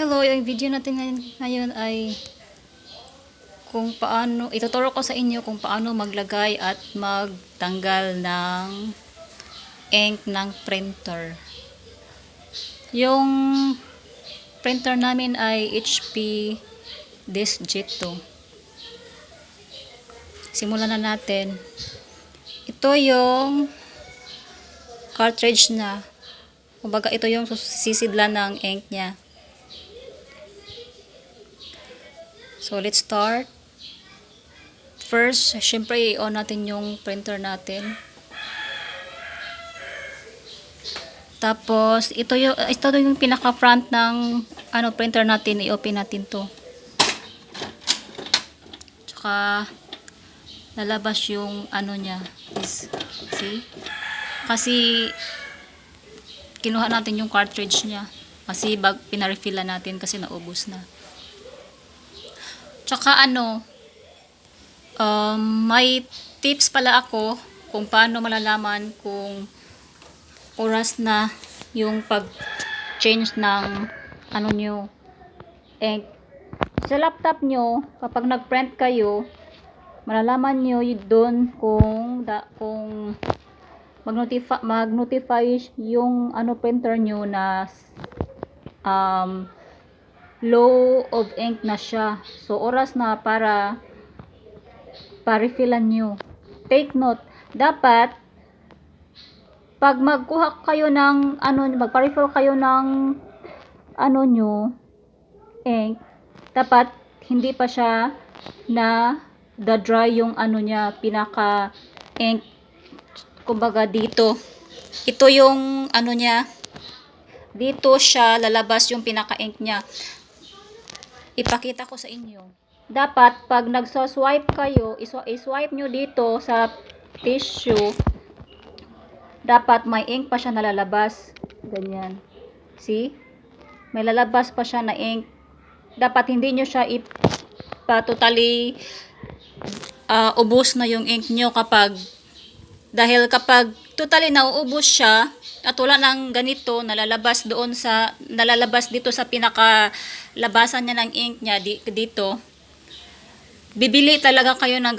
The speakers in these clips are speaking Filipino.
Hello, yung video natin ngayon ay kung paano, ituturo ko sa inyo kung paano maglagay at magtanggal ng ink ng printer. Yung printer namin ay HP DeskJet 2. Simulan na natin. Ito yung cartridge na. Kumbaga ito yung sisidlan ng ink niya. So, let's start. First, syempre, i-on natin yung printer natin. Tapos, ito yung pinaka-front ng printer natin. I-open natin to. Tsaka, lalabas yung niya. See? Kasi, kinuha natin yung cartridge niya. Kasi, pinarefilla natin kasi naubos na. Tsaka may tips pala ako kung paano malalaman kung oras na yung pag-change ng nyo, ink. Sa laptop nyo, kapag nag-print kayo, malalaman nyo doon kung mag-notify yung printer nyo na low of ink na siya. So, oras na para pa-refillan nyo. Take note, dapat pag magkuha kayo ng magpa-refill kayo ng nyo, ink, dapat hindi pa siya na dry yung niya, pinaka ink. Kumbaga dito. Ito yung niya. Dito siya lalabas yung pinaka ink niya. Ipakita ko sa inyo. Dapat, pag nagso-swipe kayo, i-swipe nyo dito sa tissue, dapat may ink pa siya nalalabas. Ganyan. See? May lalabas pa siya na ink. Dapat hindi nyo siya totally ubos na yung ink nyo dahil kapag totally nauubos siya, at wala ng ganito nalalabas dito sa pinaka labasan niya ng ink niya dito, bibili talaga kayo ng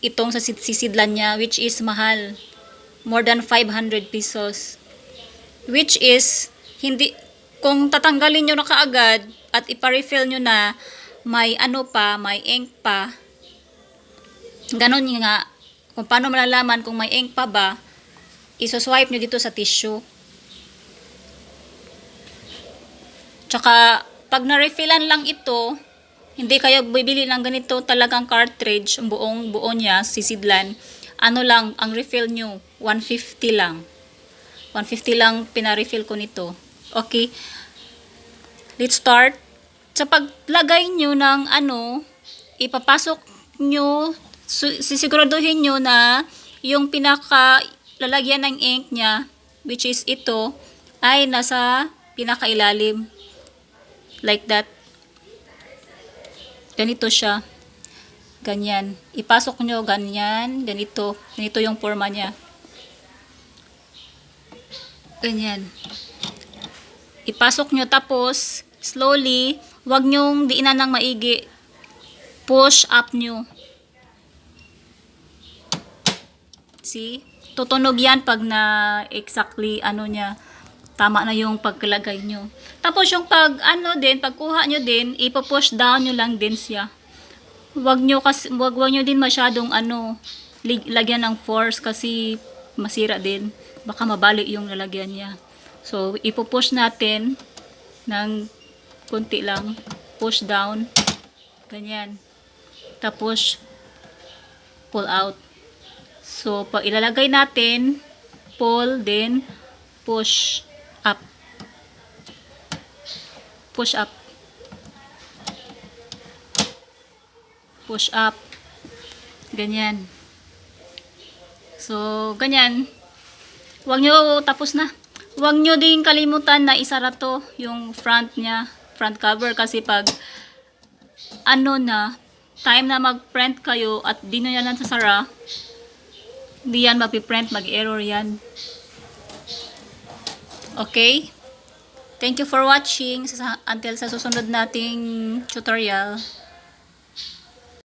itong sa sisidlan niya, which is mahal, more than 500 pesos, which is hindi, kung tatanggalin nyo na kaagad at ipa-refill nyo na may may ink pa, ganon nga. Kung paano malalaman kung may ink pa ba, iso-swipe nyo dito sa tissue. Tsaka, pag na-refillan lang ito, hindi kayo bibili ng ganito talagang cartridge, buo niya, sisidlan. Lang, ang refill nyo, 150 lang. 150 lang pina-refill ko nito. Okay? Let's start. Sa paglagay nyo ng ipapasok nyo, sisiguraduhin nyo na yung pinaka lalagyan ng ink niya, which is ito, ay nasa pinakailalim. Like that. Ganito siya. Ganyan. Ipasok nyo ganyan. Ganito. Ganito yung forma niya. Ganyan. Ipasok nyo tapos, slowly, wag nyong diinan ng maigi. Push up nyo. See? Tutunog yan pag na exactly niya, tama na yung pagkalagay nyo. Tapos yung pagkuha nyo din, ipo-push down nyo lang din siya. Wag nyo din masyadong lagyan ng force kasi masira din. Baka mabali yung lalagyan niya. So, ipo-push natin ng konti lang. Push down. Ganyan. Tapos, pull out. So, pag ilalagay natin, pull, then push up. Push up. Push up. Ganyan. So, ganyan. Huwag nyo, tapos na. Huwag nyo din kalimutan na isara to, yung front niya, front cover, kasi pag time na mag-print kayo at di nyo yan nasasara, hindi yan mapiprint, mag-error yan. Okay? Thank you for watching. Until sa susunod nating tutorial.